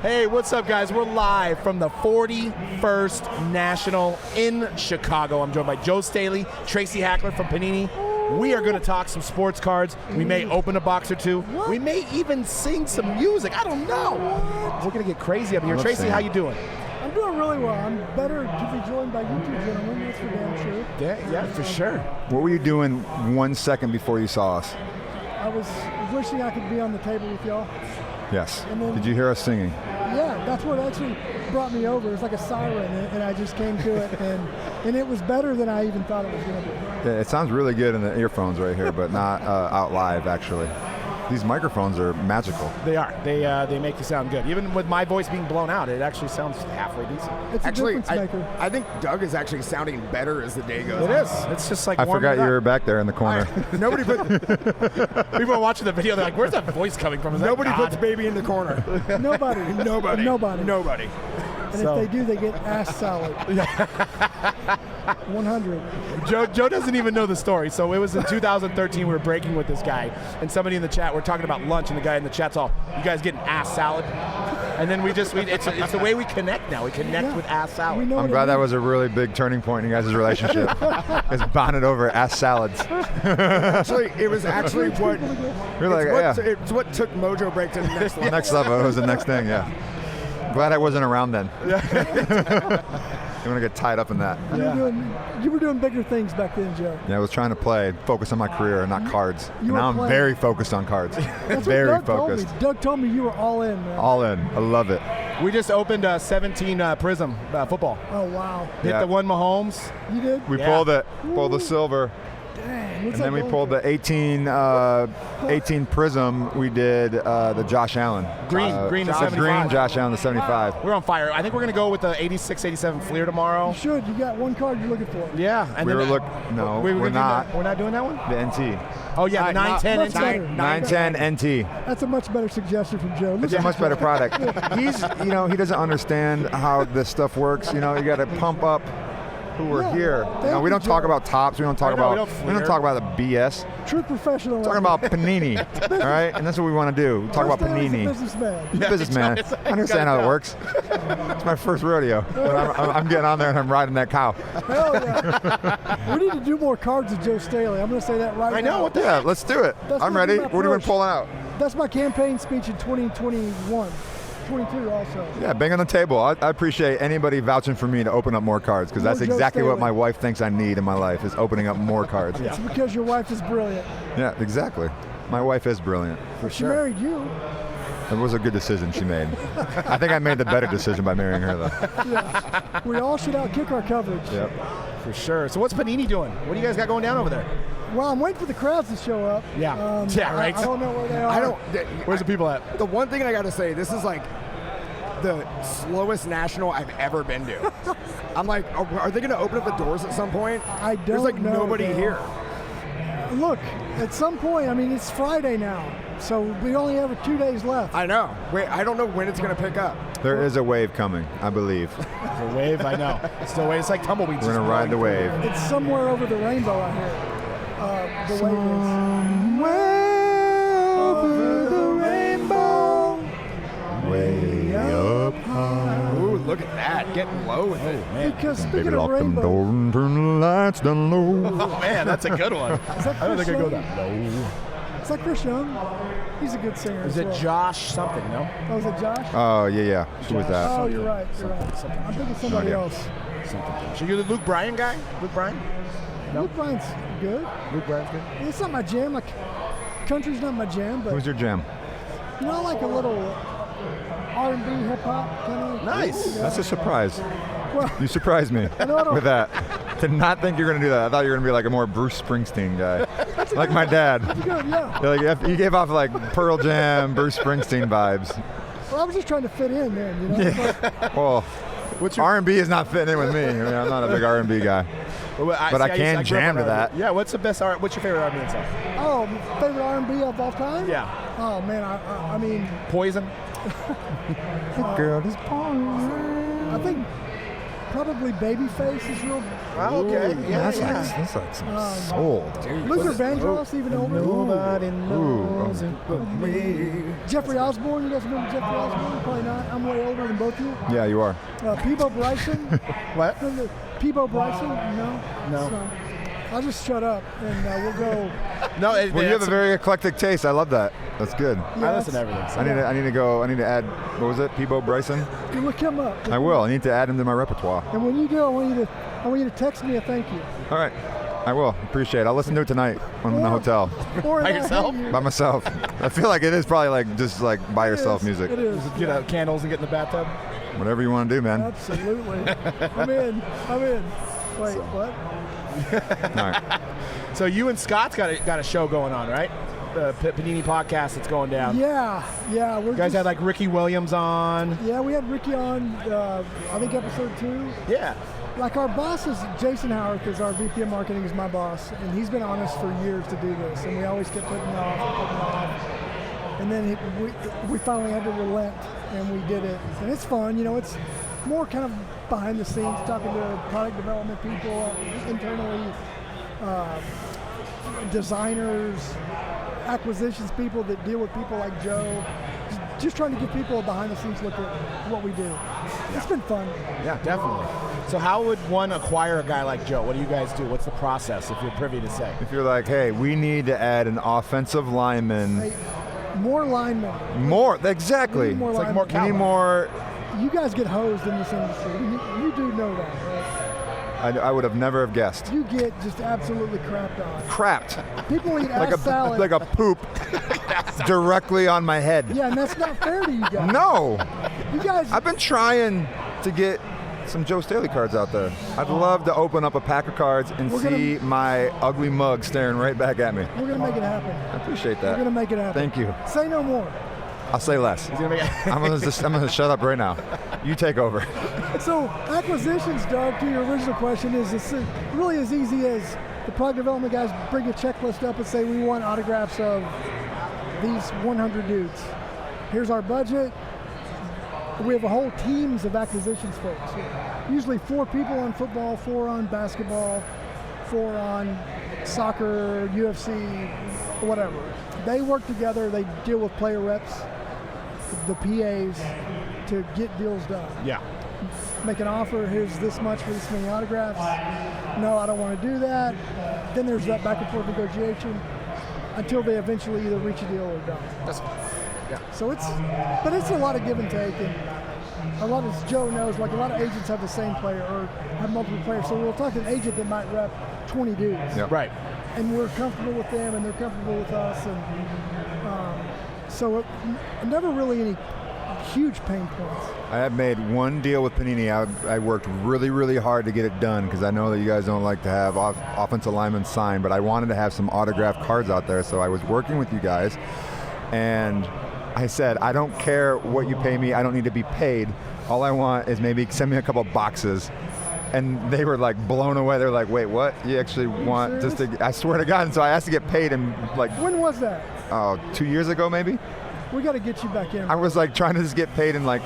Hey, what's up, guys? We're live from the 41st National in Chicago. I'm joined by Joe Staley, Tracy Hackler from Panini. We are going to talk some sports cards. We may open a box or two. We may even sing some music. I don't know. We're going to get crazy up here. Tracy, how you doing? I'm doing really well. I'm better to be joined by you two gentlemen, that's for damn sure. Yeah, for sure. What were you doing 1 second before you saw us? I was wishing I could be on the table with y'all. Yes. Then, did you hear us singing? Yeah, that's what actually brought me over. It was like a siren, and I just came to it, and it was better than I even thought it was going to be. Yeah, it sounds really good in the earphones right here, but not out live, actually. These microphones are magical. They are. They make you sound good. Even with my voice being blown out, it actually sounds halfway decent. It's actually, a difference maker. I think Doug is actually sounding better as the day goes on. It is. It's just like I forgot you were back there in the corner. Nobody put People are watching the video. They're like, "Where's that voice coming from?" Is nobody that puts God? baby in the corner. Nobody. Nobody. And if they do, they get ass salad. 100. Joe doesn't even know the story. So it was in 2013. We were breaking with this guy, and somebody in the chat. We're talking about lunch, and the guy in the chat's all, "You guys getting ass salad?" And then it's the way we connect now. We connect with ass salad. I'm glad that was a really big turning point in you guys' relationship. It's bonded over ass salads. Actually, it was actually what You're like, it's what took Mojobreak to the next level. Next level. It was the next thing. Yeah. Glad I wasn't around then. I'm gonna get tied up in that. You were doing bigger things back then, Joe. Yeah, I was trying to focus on my career and not cards. And now I'm very focused on cards. That's very what Doug focused. Told me. Doug told me you were all in, man. All in. I love it. We just opened 17 Prism football. Oh, wow. Hit the one Mahomes. You did? We pulled the silver. Dang. And then we pulled the 18 Prism. We did the Josh Allen. Green the 75. Green Josh Allen, the 75. We're on fire. I think we're going to go with the 86, 87 Fleer tomorrow. You should. You got one card you're looking for. Yeah. And We're not. We're not doing that one? The NT. Oh, yeah, the 910 much better. NT. 910 NT. That's a much better suggestion from Joe. It's a much better product. He doesn't understand how this stuff works. You got to pump up who we're here. We don't talk about tops. We don't talk about the BS. True professional. We're talking about Panini, all right? And that's what we want to do. Talk about Panini. Businessman. I understand how it works. It's my first rodeo. I'm getting on there and I'm riding that cow. Hell yeah. We need to do more cards with Joe Staley. I'm going to say that right now. I know. Yeah, let's do it. I'm ready. What do you want to pull out? That's my campaign speech in 2021. 22 also. Yeah, bang on the table. I appreciate anybody vouching for me to open up more cards, because that's exactly what my wife thinks I need in my life, is opening up more cards. It's because your wife is brilliant. Yeah, exactly. My wife is brilliant. She married you. It was a good decision she made. I think I made the better decision by marrying her, though. Yeah. We all should outkick our coverage. Yep. For sure. So what's Panini doing? What do you guys got going down over there? Well, I'm waiting for the crowds to show up. Yeah. Right. I don't know where they are. Where's the people at? The one thing I got to say, this is like the slowest national I've ever been to. I'm like, are they going to open up the doors at some point? I don't There's like know, nobody here. Look, at some point, it's Friday now, so we only have 2 days left. I know. Wait, I don't know when it's going to pick up. There is a wave coming, I believe. The wave, I know. It's the wave. It's like tumbleweeds. We're going to ride the wave. It's somewhere over the rainbow, I hear. The wave is. Somewhere over the rainbow, way up high. Ooh, look at that. Getting low with it. Man. Because Baby, speaking of lock them rainbow, doors and turn the lights down low. Oh, man, that's a good one. is that I don't Chris think I go Young? that low. Is that Chris Young? He's a good singer. Is as it well. Josh something, no? Oh, is it Josh? Oh, yeah. Who was that? Oh, you're right. I'm thinking somebody idea. else. So you're the Luke Bryan guy? Luke Bryan? No? Luke Bryan's good. Luke Bryan's good? It's not my jam. Like, country's not my jam, but Who's your jam? like a little R&B hip hop kind of. Nice. That's a surprise. Well, You surprised me with that. Did not think you were going to do that. I thought you were going to be like a more Bruce Springsteen guy. Like my dad. good, yeah. Like, you gave off like Pearl Jam, Bruce Springsteen vibes. Well, I was just trying to fit in, man. Yeah. Well, R&B is not fitting in with me. I'm not a big R&B guy. But I can jam to that. Yeah, what's your favorite R&B song? Oh, favorite R&B of all time? Yeah. Oh, man, I mean... Poison? The girl is born. I think Probably Babyface is real. Oh, okay. That's like some soul. Luther Vandross, even older. Nobody knows it but me. Jeffrey Osborne, you guys remember Jeffrey Osborne? Probably not. I'm way older than both of you. Yeah, you are. Peebo Bryson. What? Peebo Bryson? No. No. So, I'll just shut up and we'll go. No, Well, you have a very eclectic taste. I love that. That's good. I listen to everything. So. I need to go. I need to add. What was it? Peebo Bryson. You look him up. I will. I need to add him to my repertoire. And when you do, I want you to text me a thank you. All right. I will. Appreciate it. I'll listen to it tonight when I'm in the hotel Or By yourself? by myself. I feel like it is probably like just like by yourself music. It is. Get out candles and get in the bathtub. Whatever you want to do, man. Absolutely. I'm in. Wait, what? All right. So you and Scott's got a show going on, right? The Panini podcast that's going down. Yeah. You guys had like Ricky Williams on. Yeah, we had Ricky on, I think episode 2. Yeah. Like our boss is, Jason Howarth is our VP of marketing, is my boss, and he's been on us for years to do this, and we always kept putting it off. And then we finally had to relent, and we did it. And it's fun, it's more kind of behind the scenes, talking to product development people, internally, designers, acquisitions people that deal with people like Joe. Just trying to give people a behind the scenes look at what we do. Yeah. It's been fun. Yeah, definitely. So how would one acquire a guy like Joe? What do you guys do? What's the process, if you're privy to say? If you're like, hey, we need to add an offensive lineman. Hey, more linemen. More, exactly. More It's like linemen. more We need more. You guys get hosed in this industry. You do know that, right? I would have never have guessed. You get just absolutely crapped on. Crapped. People eat Like ass salad. like a poop directly on my head. Yeah, and that's not fair to you guys. No. You guys. I've been trying to get some Joe Staley cards out there. I'd love to open up a pack of cards and see my ugly mug staring right back at me. We're going to make it happen. I appreciate We're that. going to make it happen. Thank you. Say no more. I'll say less. He's gonna make I'm gonna shut up right now. You take over. So acquisitions, Doug, to your original question, is really as easy as the product development guys bring a checklist up and say, we want autographs of these 100 dudes. Here's our budget. We have a whole teams of acquisitions folks. Usually 4 people on football, 4 on basketball, 4 on soccer, UFC, whatever. They work together. They deal with player reps, the PAs, to get deals done. Yeah. Make an offer, here's this much for this many autographs. No, I don't want to do that. Then there's that back and forth negotiation until they eventually either reach a deal or don't. So it's a lot of give and take, and a lot, as Joe knows, like a lot of agents have the same player or have multiple players. So we'll talk to an agent that might rep 20 dudes. Yep. Right. And we're comfortable with them, and they're comfortable with us, and so never really any huge pain points. I have made one deal with Panini. I worked really, really hard to get it done because I know that you guys don't like to have offensive linemen signed, but I wanted to have some autographed cards out there, so I was working with you guys, and I said, I don't care what you pay me. I don't need to be paid. All I want is maybe send me a couple boxes. And they were like blown away. They're like, wait, what? You actually want just to, I swear to God. And so I asked to get paid and like. When was that? 2 years ago, maybe? We got to get you back in. I was like trying to just get paid in like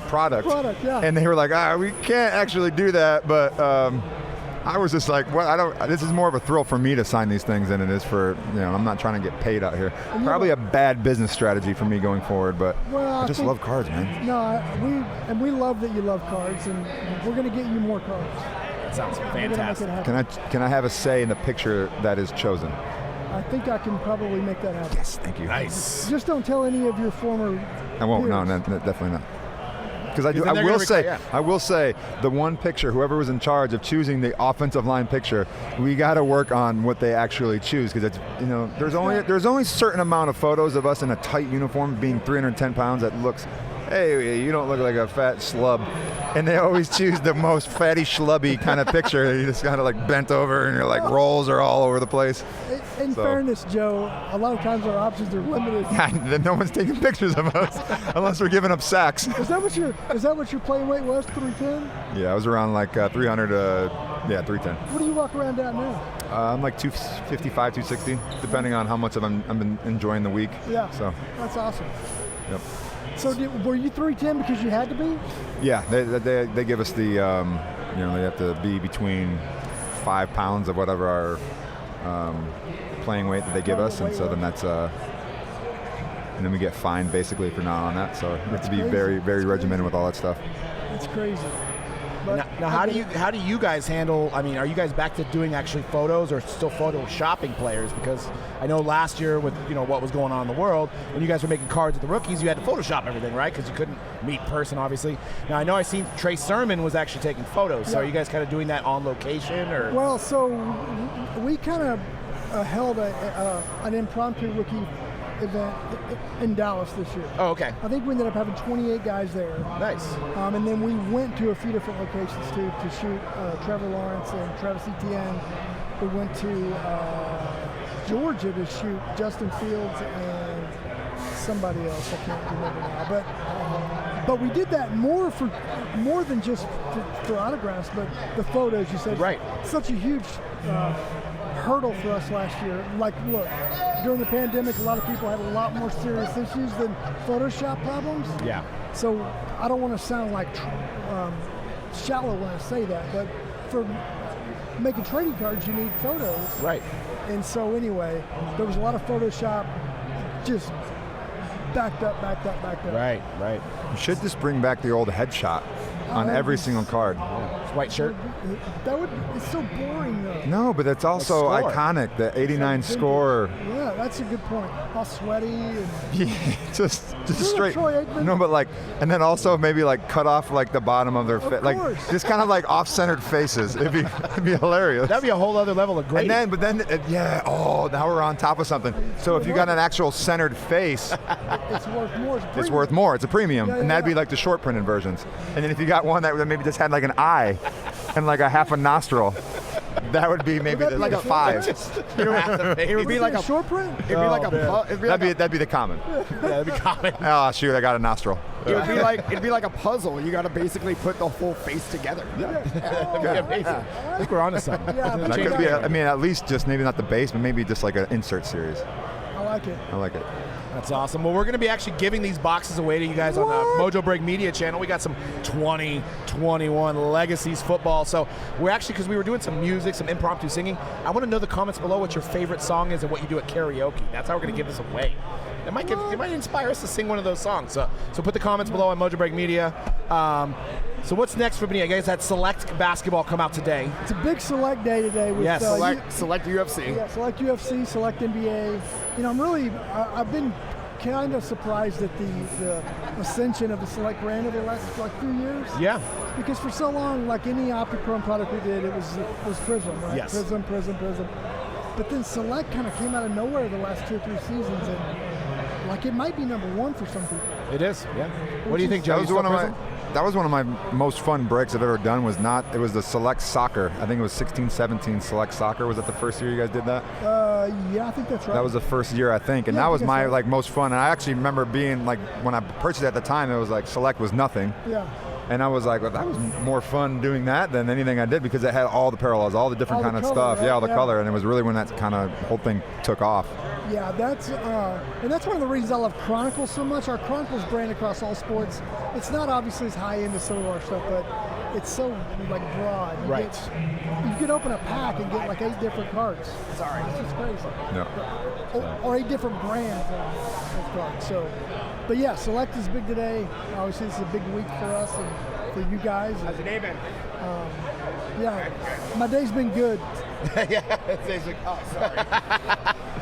product. Product, yeah. And they were like, we can't actually do that. But I was just like, well, this is more of a thrill for me to sign these things than it is for, I'm not trying to get paid out here. Probably a bad business strategy for me going forward, but I just love cards, man. No, we love that you love cards, and we're going to get you more cards. That sounds fantastic. Can I have a say in the picture that is chosen? I think I can probably make that happen. Yes, thank you. Nice. Just don't tell any of your former I won't, peers. no, definitely not. Because I will say, the one picture, whoever was in charge of choosing the offensive line picture, we got to work on what they actually choose. Because it's, there's only a certain amount of photos of us in a tight uniform, being 310 pounds, that looks, hey, you don't look like a fat schlub. And they always choose the most fatty schlubby kind of picture. You just kind of like bent over and your like rolls are all over the place. In fairness, Joe, a lot of times our options are limited. Yeah, no one's taking pictures of us unless we're giving up sacks. Is that what your playing weight was? 310? Yeah, I was around like 300. 310. What do you walk around at now? I'm like 255, 260, depending on how much I've been enjoying the week. Yeah. So. That's awesome. Yep. So were you 310 because you had to be? Yeah, they give us the You know, they have to be between 5 pounds of whatever our playing weight that they give us, and so then that's and then we get fined basically for not on that. So you have to be very, very regimented with all that stuff. It's crazy. But Now, how do you guys handle? I mean, are you guys back to doing actually photos or still photoshopping players? Because I know last year with what was going on in the world, when you guys were making cards with the rookies, you had to Photoshop everything, right? Because you couldn't meet in person, obviously. Now I know I seen Trey Sermon was actually taking photos. So are you guys kind of doing that on location, or? Well, so we kind of held an impromptu rookie event in Dallas this year. Oh, okay. I think we ended up having 28 guys there. Nice. And then we went to a few different locations too to shoot Trevor Lawrence and Travis Etienne. We went to Georgia to shoot Justin Fields and somebody else. I can't remember now. But we did that more than just for autographs, but the photos. You said right. Such a huge hurdle for us last year. Like, look, during the pandemic, a lot of people had a lot more serious issues than Photoshop problems. Yeah. So I don't want to sound like shallow when I say that, but for making trading cards, you need photos. Right. And so anyway, there was a lot of Photoshop just backed up. Right. You should just bring back the old headshot on every single card. White shirt. It's so boring though. No, but it's also score. iconic. The '89 score. Yeah, that's a good point. All sweaty and Yeah, just straight. Troy Aikman? No, but like, and then also maybe like cut off like the bottom of their face, like course. just kind of like off-centered faces. It'd be hilarious. That'd be a whole other level of great. But then, yeah. Now we're on top of something. So if you got an actual centered face, it's worth more. it's worth more. It's a premium, Yeah, and that'd be yeah. like the short printed versions. And then if you got one that maybe just had like an eye and like a half a nostril, that would be maybe like a 5. It would be like a short print. It'd be like a That'd be the common. Yeah, that'd be common. Oh shoot, I got a nostril. it'd be like a puzzle. You got to basically put the whole face together. That'd be amazing. I think we're onto something. Yeah, That could be. I mean, at least just maybe not the base, but maybe just like an insert series. I like it. I like it. That's awesome. Well, we're going to be actually giving these boxes away to you guys on the Mojobreak Media channel. We got some 2021 Legacies football. So we're actually, because we were doing some music, some impromptu singing, I want to know the comments below what your favorite song is and what you do at karaoke. That's how we're going to give this away. It might inspire us to sing one of those songs. So put the comments below on Mojobreak Media. So what's next for me? I guess that Select basketball come out today. It's a big select day today. With, Yes. Select UFC. Yeah, select UFC, select NBA. I've been kind of surprised at the ascension of the select brand over the last few years. Yeah. Because for so long, like any Optichrome product we did, it was Prism, right? Yes. Prism. But then Select kind of came out of nowhere the last 2 or 3 seasons, and like it might be number 1 for some people. It is. Yeah. What do you think, Joe? That was one of my most fun breaks I've ever done. It was the Select Soccer. I think it was 16-17 Select Soccer. Was that the first year you guys did that? Yeah, I think that's right. That was the first year, I think, and Yeah, that I was think my that's right. most fun. And I actually remember being like, when I purchased it at the time, it was like Select was nothing. Yeah. And I was like, well, that was more fun doing that than anything I did, because it had all the parallels, all the different All the kind of color, stuff. right? Yeah, all the Yeah. color, and it was really when that kind of whole thing took off. Yeah, that's one of the reasons I love Chronicles so much. Our Chronicles brand across all sports. It's not obviously as high end as some of our stuff, but it's so like broad. You could open a pack and get like 8 different cards. Sorry, it's just crazy. Yeah. Or 8 different brands of cards. So, but yeah, Select is big today. Obviously, it's a big week for us and for you guys. How's your day been? Yeah, my day's been good. Yeah. It's like, oh, sorry.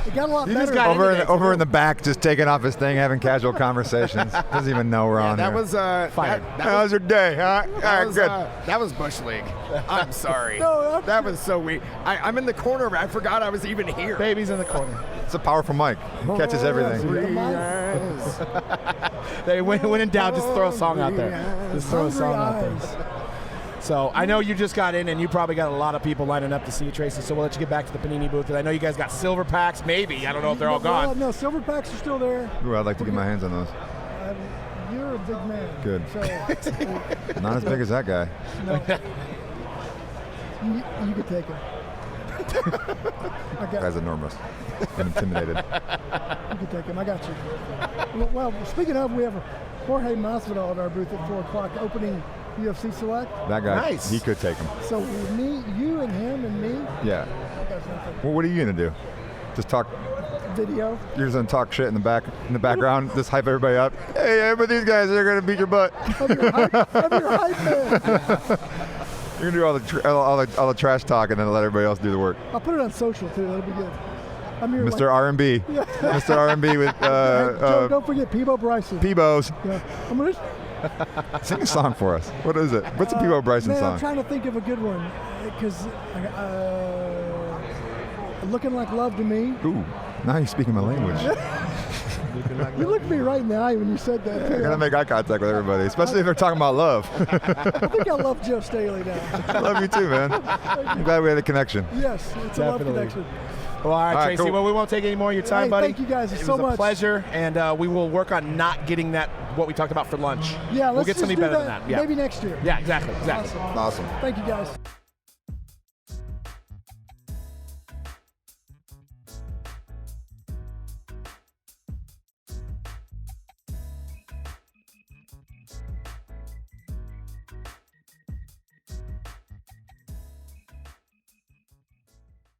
It got a lot You just better. got Over in the back, just taking off his thing, having casual conversations. Doesn't even know we're on That here. was Fired. How's your day? Huh? All right, good. That was Bush League. I'm sorry. No, that was so weak. I'm in the corner. I forgot I was even here. Baby's in the corner. It's a powerful mic. He catches everything. They when in doubt, just throw a song out there. Just throw a song out Hungry there. So I know you just got in, and you probably got a lot of people lining up to see you, Tracy. So we'll let you get back to the Panini booth. And I know you guys got silver packs, maybe. I don't know if they're all Well, gone. no, silver packs are still there. Ooh, I'd like to get my hands on those. You're a big man. Good. So, Not as big as that guy. no. You could take him. I That got guy's enormous. I'm intimidated. you could take him. I got you. Well, speaking of, we have Jorge Masvidal at our booth at 4 o'clock, opening UFC Select. That guy, Nice. he could take him. So me, you, and him, and me. Yeah. That's nothing. Well, what are you gonna do? Just talk? Video. You're just gonna talk shit in the background, just hype everybody up. Hey, but these guys are gonna beat your butt. I'm your hype man. You're gonna do all the trash talk and then let everybody else do the work. I'll put it on social too. That'll be good. I'm your Mr. R&B. Yeah. Mr. R&B with Joe, don't forget Peebo Bryson. Peebo's. Yeah. I'm gonna Sing a song for us. What is it? What's a Peebo Bryson man, song? I'm trying to think of a good one because Looking Like Love to Me. Ooh, now you're speaking my language. You looked me right in the eye when you said that. I gotta make eye contact with everybody, especially if they're talking about love. I think I love Joe Staley now. I love you too, man. I'm glad we had a connection. Yes, it's a love connection. Well, all right, Tracy. cool. Well, we won't take any more of your time, Hey, buddy. thank you guys it so was much. a pleasure, and we will work on not getting that what we talked about for lunch. Yeah, we'll let's get just something do better that than that. Yeah. maybe next year. Yeah, exactly. Awesome. Thank you guys.